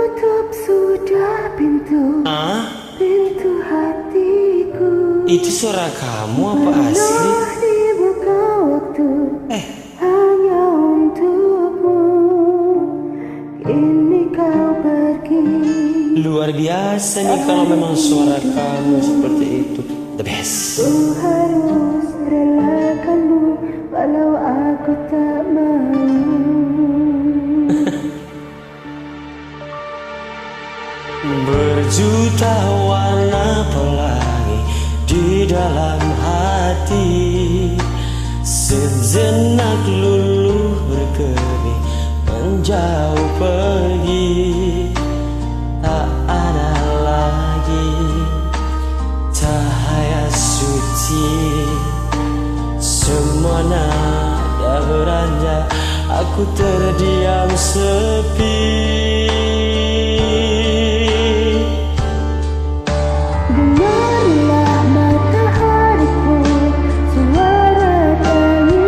Tutup sudah pintu hatiku. Itu suara kamu apa asli? Dibuka waktu hanya untukmu. Kini kau pergi. Luar biasa nih kalau memang suara kamu seperti itu. The best. Ku harus relakanmu walau aku tak mau. Berjuta warna pelangi di dalam hati, sejenak luluh berkering menjauh pergi.